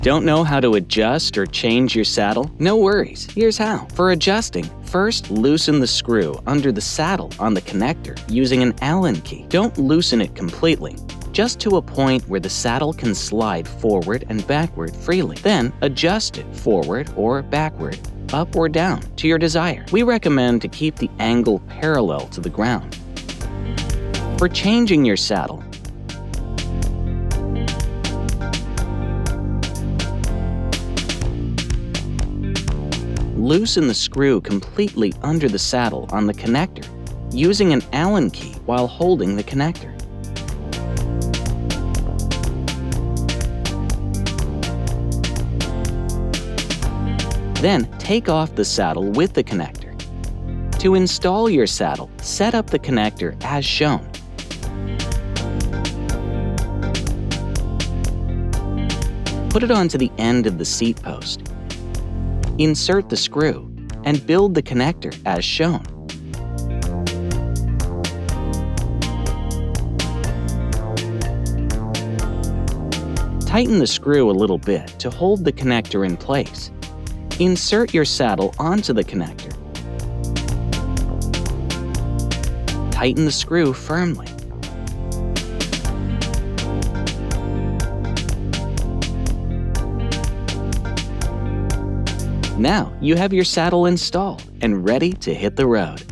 Don't know how to adjust or change your saddle? No worries, here's how. For adjusting, first loosen the screw under the saddle on the connector using an Allen key. Don't loosen it completely, just to a point where the saddle can slide forward and backward freely. Then adjust it forward or backward, up or down, to your desire. We recommend to keep the angle parallel to the ground. For changing your saddle, loosen the screw completely under the saddle on the connector using an Allen key while holding the connector. Then take off the saddle with the connector. To install your saddle, set up the connector as shown. Put it onto the end of the seat post. Insert the screw and build the connector as shown. Tighten the screw a little bit to hold the connector in place. Insert your saddle onto the connector. Tighten the screw firmly. Now you have your saddle installed and ready to hit the road.